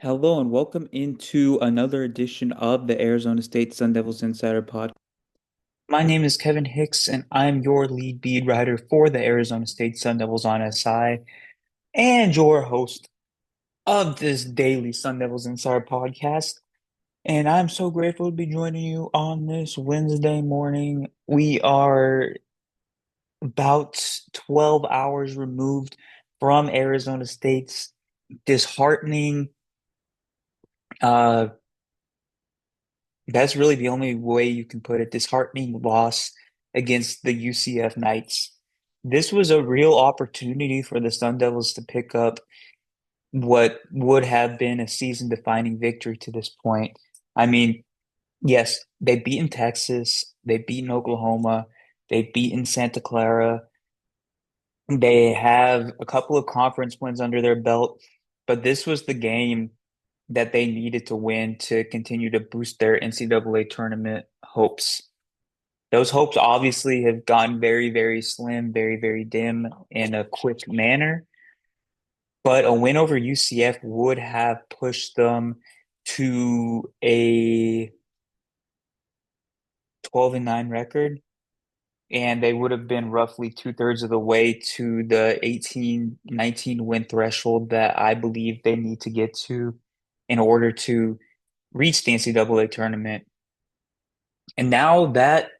Hello and welcome into another edition of the Arizona State Sun Devils Insider Pod. My name is Kevin Hicks, and I'm your lead beat writer for the Arizona State Sun Devils on SI and your host of this daily Sun Devils Insider podcast. And I'm so grateful to be joining you on this Wednesday morning. We are about 12 hours removed from Arizona State's disheartening uh, That's really the only way you can put it. Disheartening loss against the UCF Knights. This was a real opportunity for the Sun Devils to pick up what would have been a season-defining victory to this point. I mean, yes, they've beaten Texas, they've beaten Oklahoma, they've beaten Santa Clara. They have a couple of conference wins under their belt, but this was the game that they needed to win to continue to boost their NCAA tournament hopes. Those hopes obviously have gotten very, very slim, very, very dim in a quick manner. But a win over UCF would have pushed them to a 12-9 record, and they would have been roughly two-thirds of the way to the 18, 19 win threshold that I believe they need to get to in order to reach the NCAA tournament. And now that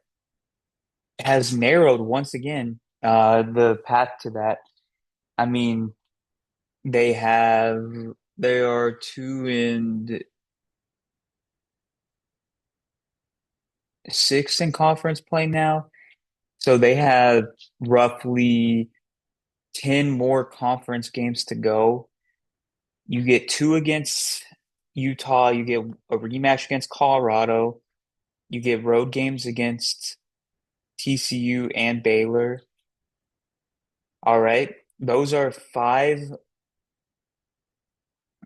has narrowed once again the path to that. I mean, they have they are 2-6 in conference play now. So they have roughly 10 more conference games to go. You get two against Utah, you get a rematch against Colorado, you get road games against TCU and Baylor. All right. Those are five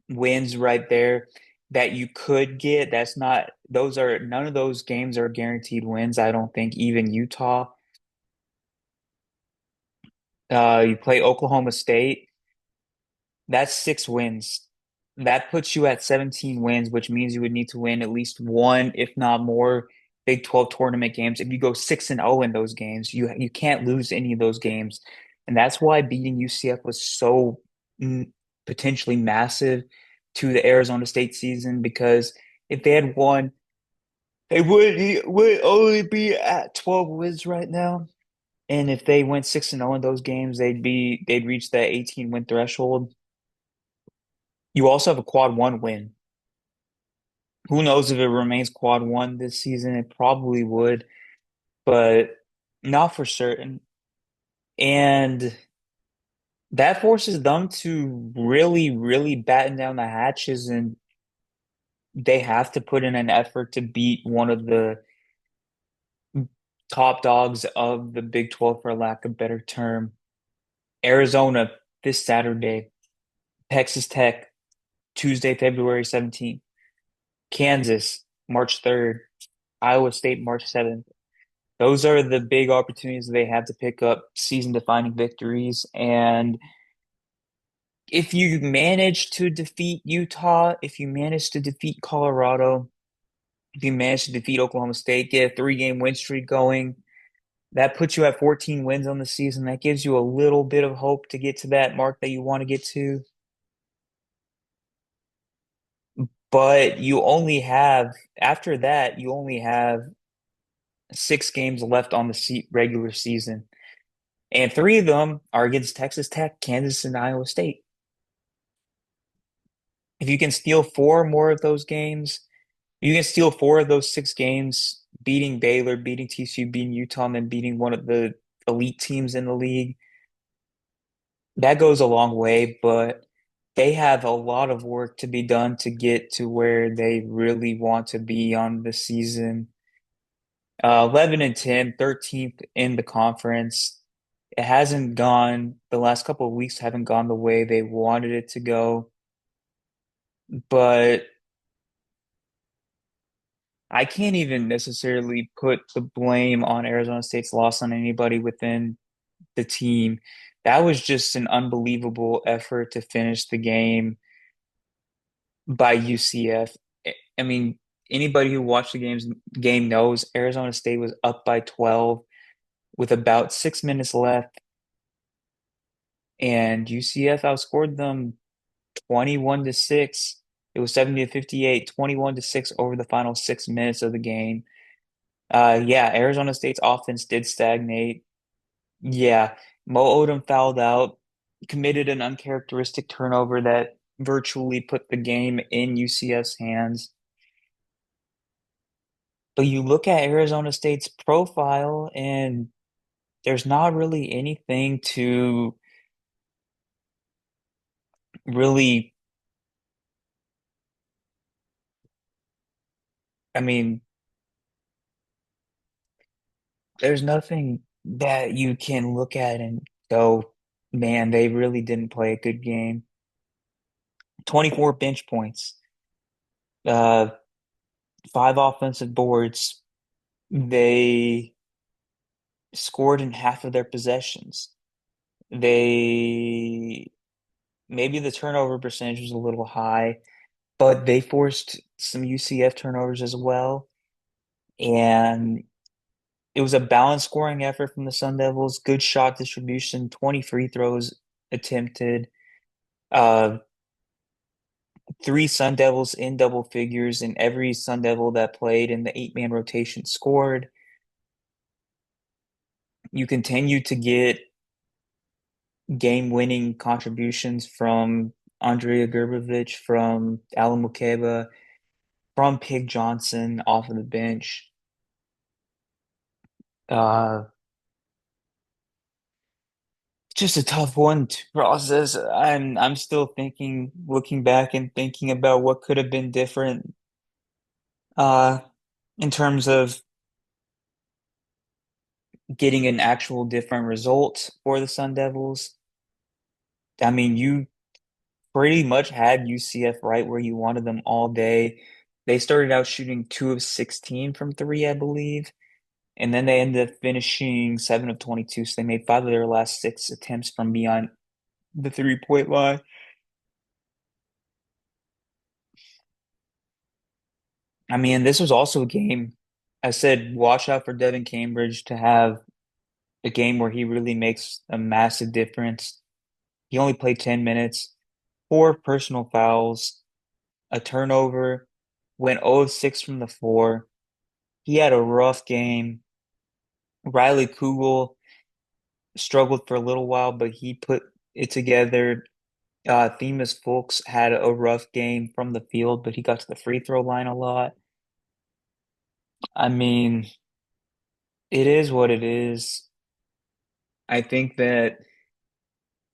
wins right there that you could get. That's not, those are, none of those games are guaranteed wins. I don't think even Utah. You play Oklahoma State. That's 6 wins. That puts you at 17 wins, which means you would need to win at least one, if not more, Big 12 tournament games. If you go 6-0 in those games, you can't lose any of those games. And that's why beating UCF was so potentially massive to the Arizona State season, because if they had won, they would only be at 12 wins right now. And if they went 6-0 in those games, they'd reach that 18 win threshold. You also have a quad one win. Who knows if it remains quad one this season? It probably would, but not for certain. And that forces them to really, really batten down the hatches, and they have to put in an effort to beat one of the top dogs of the Big 12, for lack of a better term. Arizona this Saturday, Texas Tech Tuesday, February 17th, Kansas March 3rd, Iowa State March 7th. Those are the big opportunities they have to pick up season-defining victories. And if you manage to defeat Utah, if you manage to defeat Colorado, if you manage to defeat Oklahoma State, get a three-game win streak going, that puts you at 14 wins on the season. That gives you a little bit of hope to get to that mark that you want to get to. But you only have, after that, you only have 6 games left on the regular season. And three of them are against Texas Tech, Kansas, and Iowa State. If you can steal four more of those games, you can steal four of those 6 games, beating Baylor, beating TCU, beating Utah, and then beating one of the elite teams in the league. That goes a long way, but they have a lot of work to be done to get to where they really want to be on the season. 11-10, 13th in the conference. It hasn't gone, the last couple of weeks haven't gone the way they wanted it to go, but I can't even necessarily put the blame on Arizona State's loss on anybody within the team. That was just an unbelievable effort to finish the game. by UCF. I mean, anybody who watched the game knows Arizona State was up by 12 with about 6 minutes left, and UCF outscored them 21 to 6. It was 70 to 58, 21 to 6 over the final 6 minutes of the game. Yeah, Arizona State's offense did stagnate. Yeah, Mo Odom fouled out, committed an uncharacteristic turnover that virtually put the game in UCF's hands. But you look at Arizona State's profile, and there's not really anything to really, I mean, there's nothing that you can look at and go, man, they really didn't play a good game. 24 bench points, uh, five offensive boards. They scored in half of their possessions. They maybe the turnover percentage was a little high, but they forced some UCF turnovers as well. And it was a balanced scoring effort from the Sun Devils, good shot distribution, 20 free throws attempted, uh, three Sun Devils in double figures, and every Sun Devil that played in the eight-man rotation scored. You continue to get game-winning contributions from Andrea Gerbovich, from Alan Mukeba, from Pig Johnson off of the bench. Uh, just a tough one to process. I'm still thinking, looking back and thinking about what could have been different uh, in terms of getting an actual different result for the Sun Devils. I mean, you pretty much had UCF right where you wanted them all day. They started out shooting 2 of 16 from three, I believe, and then they ended up finishing 7 of 22. So they made five of their last six attempts from beyond the 3-point line. I mean, this was also a game. I said, watch out for Devin Cambridge to have a game where he really makes a massive difference. He only played 10 minutes, four personal fouls, a turnover, went 0 of 6 from the floor. He had a rough game. Riley Kugel struggled for a little while, but he put it together. Themis Fulks had a rough game from the field, but he got to the free throw line a lot. I mean, it is what it is. I think that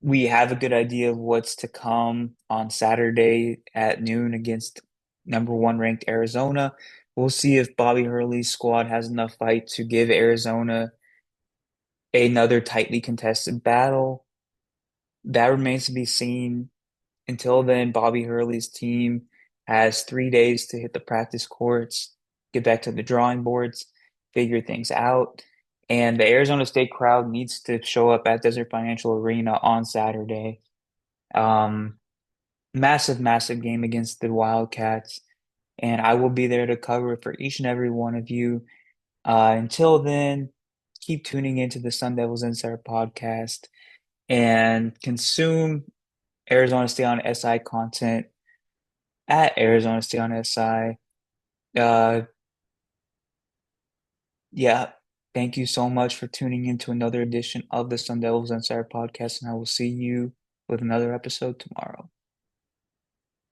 we have a good idea of what's to come on Saturday at noon against number one ranked Arizona. We'll see if Bobby Hurley's squad has enough fight to give Arizona another tightly contested battle. That remains to be seen. Until then, Bobby Hurley's team has 3 days to hit the practice courts, get back to the drawing boards, figure things out. And the Arizona State crowd needs to show up at Desert Financial Arena on Saturday. Um, Massive, massive game against the Wildcats. And I will be there to cover it for each and every one of you. Until then, keep tuning into the Sun Devils Insider podcast and consume Arizona State on SI content at Arizona State on SI. Uh, yeah, thank you so much for tuning in to another edition of the Sun Devils Insider podcast, and I will see you with another episode tomorrow.